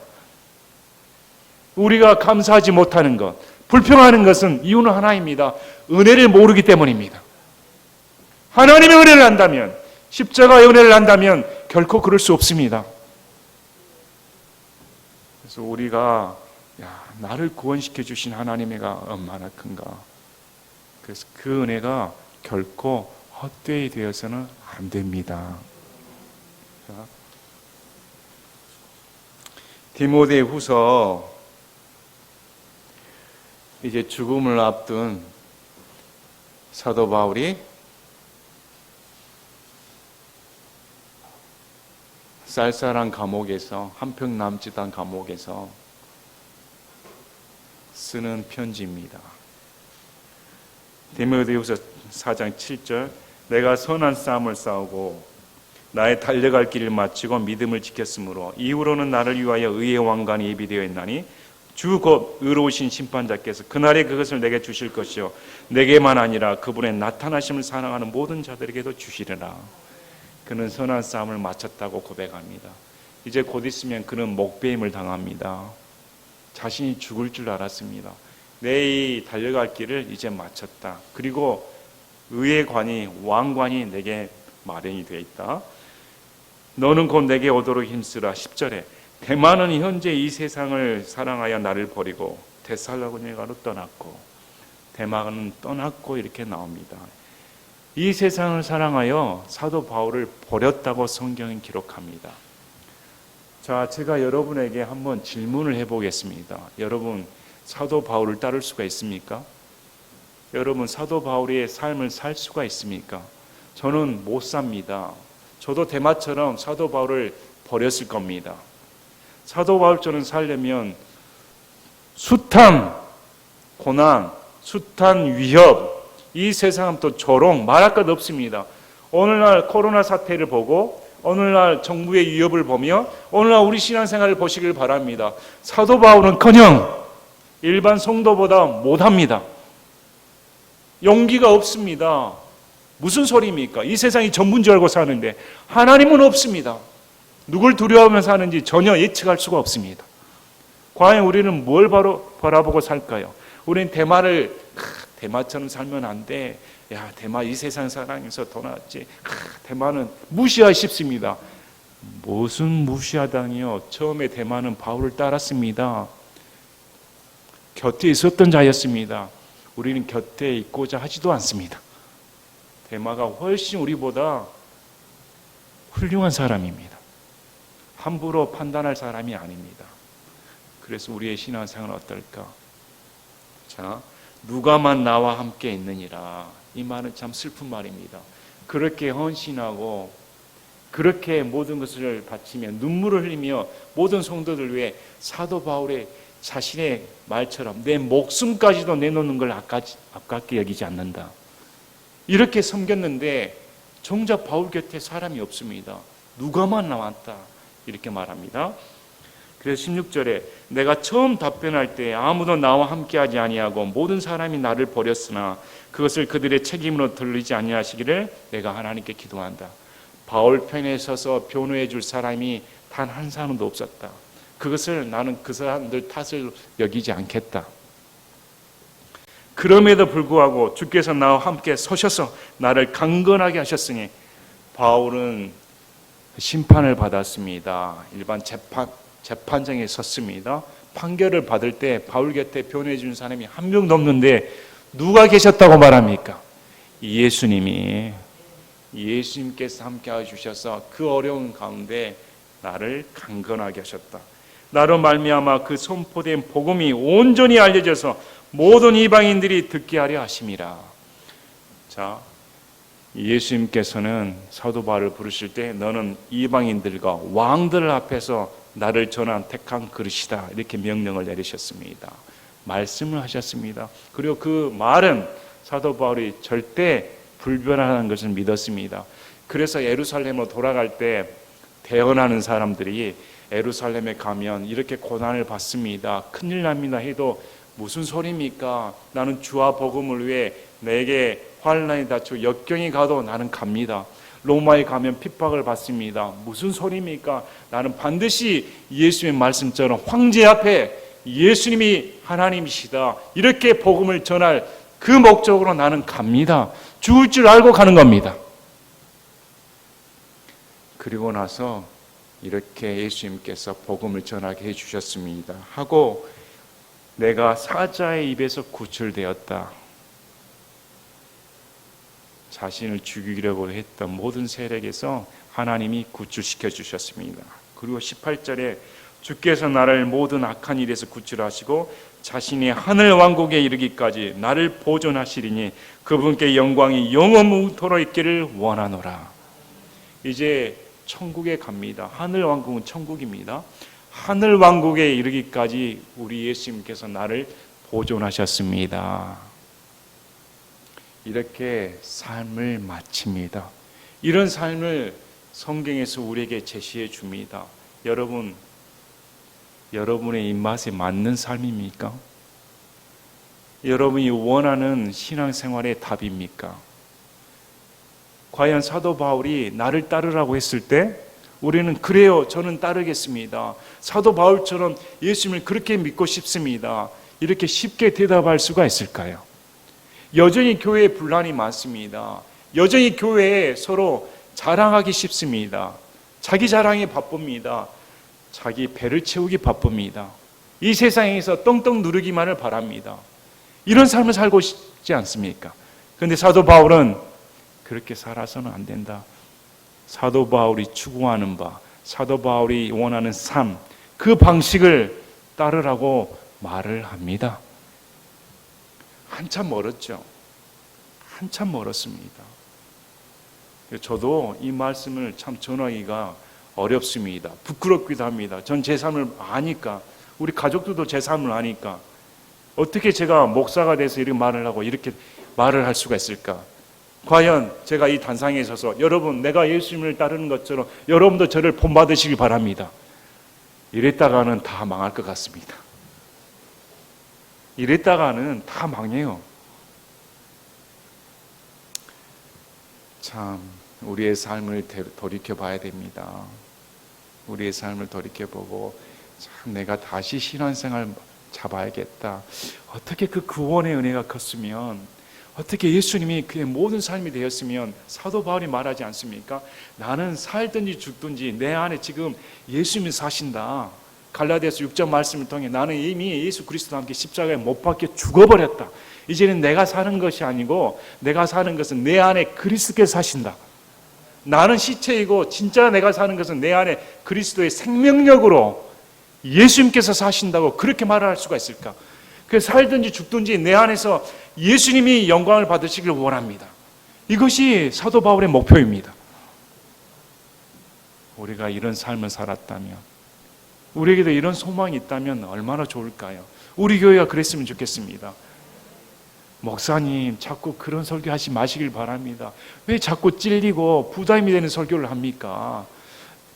우리가 감사하지 못하는 것, 불평하는 것은 이유는 하나입니다. 은혜를 모르기 때문입니다. 하나님의 은혜를 안다면, 십자가의 은혜를 안다면 결코 그럴 수 없습니다. 그래서 우리가 나를 구원시켜 주신 하나님의가 얼마나 큰가. 그래서 그 은혜가 결코 헛되이 되어서는 안 됩니다. 디모데후서 이제 죽음을 앞둔 사도 바울이 쌀쌀한 감옥에서 한평 남짓 한 감옥에서 쓰는 편지입니다. 디모데후서 4장 7절 내가 선한 싸움을 싸우고 나의 달려갈 길을 마치고 믿음을 지켰으므로 이후로는 나를 위하여 의의 왕관이 예비되어 있나니 주 곧 의로우신 심판자께서 그날에 그것을 내게 주실 것이요 내게만 아니라 그분의 나타나심을 사랑하는 모든 자들에게도 주시리라. 그는 선한 싸움을 마쳤다고 고백합니다. 이제 곧 있으면 그는 목배임을 당합니다. 자신이 죽을 줄 알았습니다. 내 이 달려갈 길을 이제 마쳤다. 그리고 의의 관이 왕관이 내게 마련이 되어 있다. 너는 곧 내게 오도록 힘쓰라. 10절에 대만은 현재 이 세상을 사랑하여 나를 버리고 데살로니가로 떠났고 대만은 떠났고 이렇게 나옵니다. 이 세상을 사랑하여 사도 바울을 버렸다고 성경은 기록합니다. 자, 제가 여러분에게 한번 질문을 해보겠습니다. 여러분, 사도 바울을 따를 수가 있습니까? 여러분, 사도 바울의 삶을 살 수가 있습니까? 저는 못 삽니다. 저도 데마처럼 사도 바울을 버렸을 겁니다. 사도 바울처럼 살려면 숱한 고난, 숱한 위협, 이 세상은 또 조롱, 말할 것 없습니다. 오늘날 코로나 사태를 보고 오늘날 정부의 위협을 보며 오늘날 우리 신앙생활을 보시길 바랍니다. 사도 바울은커녕 일반 성도보다 못합니다. 용기가 없습니다. 무슨 소리입니까? 이 세상이 전부인 줄 알고 사는데 하나님은 없습니다. 누굴 두려워하며 사는지 전혀 예측할 수가 없습니다. 과연 우리는 뭘 바라보고 살까요? 우리는 대마처럼 살면 안 돼. 야, 대마 이 세상 사랑에서 더 낫지. 대마는 무시하기 쉽습니다. 무슨 무시하다니요? 처음에 대마는 바울을 따랐습니다. 곁에 있었던 자였습니다. 우리는 곁에 있고자 하지도 않습니다. 대마가 훨씬 우리보다 훌륭한 사람입니다. 함부로 판단할 사람이 아닙니다. 그래서 우리의 신앙생활은 어떨까? 자, 누가만 나와 함께 있느니라. 이 말은 참 슬픈 말입니다. 그렇게 헌신하고 그렇게 모든 것을 바치며 눈물을 흘리며 모든 성도들 위해 사도 바울의 자신의 말처럼 내 목숨까지도 내놓는 걸 아깝게 여기지 않는다. 이렇게 섬겼는데 정작 바울 곁에 사람이 없습니다. 누가만 나왔다. 이렇게 말합니다. 그래서 16절에 내가 처음 답변할 때 아무도 나와 함께하지 아니하고 모든 사람이 나를 버렸으나 그것을 그들의 책임으로 돌리지 아니하시기를 내가 하나님께 기도한다. 바울 편에 서서 변호해 줄 사람이 단 한 사람도 없었다. 그것을 나는 그 사람들 탓을 여기지 않겠다. 그럼에도 불구하고 주께서 나와 함께 서셔서 나를 강건하게 하셨으니 바울은 심판을 받았습니다. 일반 재판장에 섰습니다. 판결을 받을 때 바울 곁에 변호해 준 사람이 한 명도 없는데 누가 계셨다고 말합니까? 예수님께서 함께해 주셔서 그 어려운 가운데 나를 강건하게 하셨다. 나로 말미암아 그 선포된 복음이 온전히 알려져서 모든 이방인들이 듣게 하려 하심이라. 자, 예수님께서는 사도 바울을 부르실 때 너는 이방인들과 왕들 앞에서 나를 전한 택한 그릇이다, 이렇게 명령을 내리셨습니다. 말씀을 하셨습니다. 그리고 그 말은 사도 바울이 절대 불변하는 것을 믿었습니다. 그래서 예루살렘으로 돌아갈 때 대언하는 사람들이 예루살렘에 가면 이렇게 고난을 받습니다, 큰일 납니다 해도 무슨 소리입니까? 나는 주와 복음을 위해 내게 환난이 닥쳐 역경이 가도 나는 갑니다. 로마에 가면 핍박을 받습니다. 무슨 소리입니까? 나는 반드시 예수님의 말씀처럼 황제 앞에 예수님이 하나님이시다, 이렇게 복음을 전할 그 목적으로 나는 갑니다. 죽을 줄 알고 가는 겁니다. 그리고 나서 이렇게 예수님께서 복음을 전하게 해주셨습니다 하고, 내가 사자의 입에서 구출되었다. 자신을 죽이려고 했던 모든 세력에서 하나님이 구출시켜 주셨습니다. 그리고 18절에 주께서 나를 모든 악한 일에서 구출하시고 자신이 하늘 왕국에 이르기까지 나를 보존하시리니 그분께 영광이 영원토록 있기를 원하노라. 이제 천국에 갑니다. 하늘 왕국은 천국입니다. 하늘 왕국에 이르기까지 우리 예수님께서 나를 보존하셨습니다. 이렇게 삶을 마칩니다. 이런 삶을 성경에서 우리에게 제시해 줍니다. 여러분의 입맛에 맞는 삶입니까? 여러분이 원하는 신앙생활의 답입니까? 과연 사도 바울이 나를 따르라고 했을 때 우리는 그래요, 저는 따르겠습니다, 사도 바울처럼 예수님을 그렇게 믿고 싶습니다, 이렇게 쉽게 대답할 수가 있을까요? 여전히 교회에 분란이 많습니다. 여전히 교회에 서로 자랑하기 쉽습니다. 자기 자랑에 바쁩니다. 자기 배를 채우기 바쁩니다. 이 세상에서 떵떵 누르기만을 바랍니다. 이런 삶을 살고 싶지 않습니까? 그런데 사도 바울은 그렇게 살아서는 안 된다. 사도 바울이 추구하는 바, 사도 바울이 원하는 삶, 그 방식을 따르라고 말을 합니다. 한참 멀었죠. 한참 멀었습니다. 저도 이 말씀을 참 전하기가 어렵습니다. 부끄럽기도 합니다. 전 제 삶을 아니까, 우리 가족들도 제 삶을 아니까 어떻게 제가 목사가 돼서 이렇게 말을 하고 이렇게 말을 할 수가 있을까? 과연 제가 이 단상에 서서 여러분, 내가 예수님을 따르는 것처럼 여러분도 저를 본받으시기 바랍니다, 이랬다가는 다 망할 것 같습니다. 이랬다가는 다 망해요. 참 우리의 삶을 돌이켜봐야 됩니다. 우리의 삶을 돌이켜보고 참 내가 다시 신앙생활 잡아야겠다. 어떻게 그 구원의 은혜가 컸으면, 어떻게 예수님이 그의 모든 삶이 되었으면 사도 바울이 말하지 않습니까? 나는 살든지 죽든지 내 안에 지금 예수님이 사신다. 갈라디아서 6장 말씀을 통해 나는 이미 예수 그리스도와 함께 십자가에 못 박혀 죽어버렸다. 이제는 내가 사는 것이 아니고 내가 사는 것은 내 안에 그리스도께서 사신다. 나는 시체이고 진짜 내가 사는 것은 내 안에 그리스도의 생명력으로 예수님께서 사신다고 그렇게 말할 수가 있을까? 그래서 살든지 죽든지 내 안에서 예수님이 영광을 받으시길 원합니다. 이것이 사도 바울의 목표입니다. 우리가 이런 삶을 살았다면, 우리에게도 이런 소망이 있다면 얼마나 좋을까요? 우리 교회가 그랬으면 좋겠습니다. 목사님, 자꾸 그런 설교하지 마시길 바랍니다. 왜 자꾸 찔리고 부담이 되는 설교를 합니까?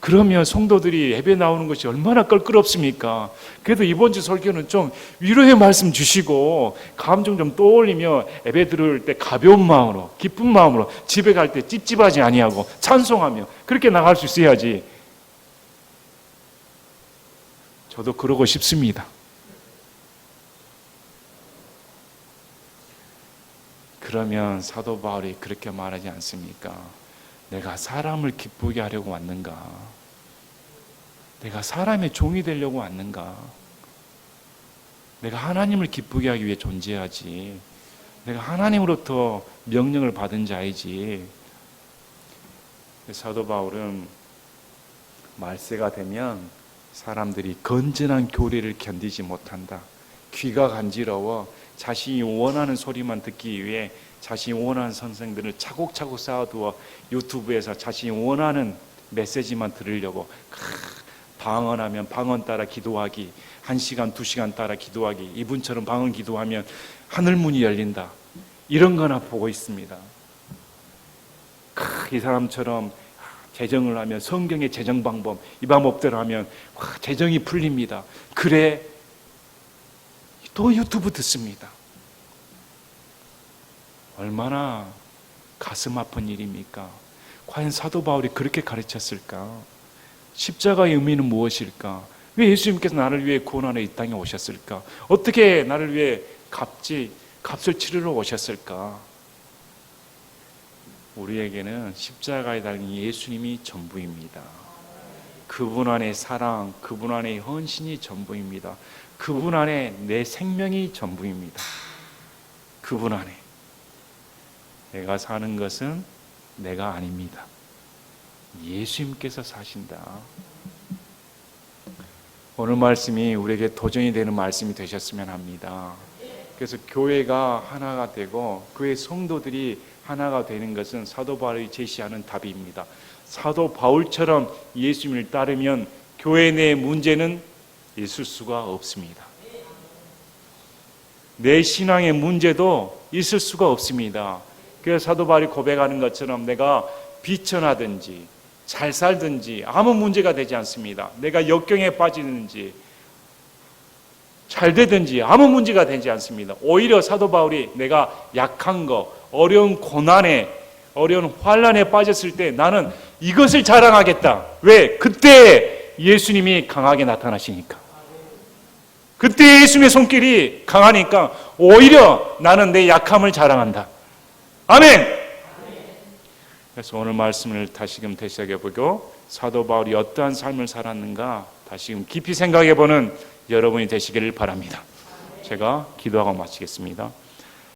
그러면 성도들이 예배 나오는 것이 얼마나 껄끄럽습니까? 그래도 이번 주 설교는 좀 위로의 말씀 주시고 감정 좀 떠올리며 예배 들을 때 가벼운 마음으로, 기쁜 마음으로, 집에 갈 때 찝찝하지 아니하고 찬송하며 그렇게 나갈 수 있어야지. 저도 그러고 싶습니다. 그러면 사도 바울이 그렇게 말하지 않습니까? 내가 사람을 기쁘게 하려고 왔는가? 내가 사람의 종이 되려고 왔는가? 내가 하나님을 기쁘게 하기 위해 존재하지, 내가 하나님으로부터 명령을 받은 자이지. 사도 바울은 말세가 되면 사람들이 건전한 교리를 견디지 못한다. 귀가 간지러워 자신이 원하는 소리만 듣기 위해 자신이 원하는 선생들을 차곡차곡 쌓아두어 유튜브에서 자신이 원하는 메시지만 들으려고 방언하면 방언 따라 기도하기, 1시간 2시간 따라 기도하기, 이분처럼 방언 기도하면 하늘문이 열린다, 이런 거나 보고 있습니다. 이 사람처럼 재정을 하면 성경의 재정 방법, 이 방법대로 하면 재정이 풀립니다. 그래, 또 유튜브 듣습니다. 얼마나 가슴 아픈 일입니까? 과연 사도 바울이 그렇게 가르쳤을까? 십자가의 의미는 무엇일까? 왜 예수님께서 나를 위해 구원하러 이 땅에 오셨을까? 어떻게 나를 위해 값을 치르러 오셨을까? 우리에게는 십자가에 달린 예수님이 전부입니다. 그분 안에 사랑, 그분 안에 헌신이 전부입니다. 그분 안에 내 생명이 전부입니다. 그분 안에 내가 사는 것은 내가 아닙니다. 예수님께서 사신다. 오늘 말씀이 우리에게 도전이 되는 말씀이 되셨으면 합니다. 그래서 교회가 하나가 되고 교회 성도들이 하나가 되는 것은 사도 바울이 제시하는 답입니다. 사도 바울처럼 예수님을 따르면 교회 내 문제는 있을 수가 없습니다. 내 신앙의 문제도 있을 수가 없습니다. 그래서 사도 바울이 고백하는 것처럼 내가 비천하든지 잘 살든지 아무 문제가 되지 않습니다. 내가 역경에 빠지든지 잘 되든지 아무 문제가 되지 않습니다. 오히려 사도 바울이 내가 약한 거, 어려운 고난에, 어려운 환난에 빠졌을 때 나는 이것을 자랑하겠다. 왜? 그때 예수님이 강하게 나타나시니까. 그때 예수님의 손길이 강하니까 오히려 나는 내 약함을 자랑한다. 아멘! 그래서 오늘 말씀을 다시금 되새겨보고 사도 바울이 어떠한 삶을 살았는가 다시금 깊이 생각해보는 여러분이 되시기를 바랍니다. 제가 기도하고 마치겠습니다.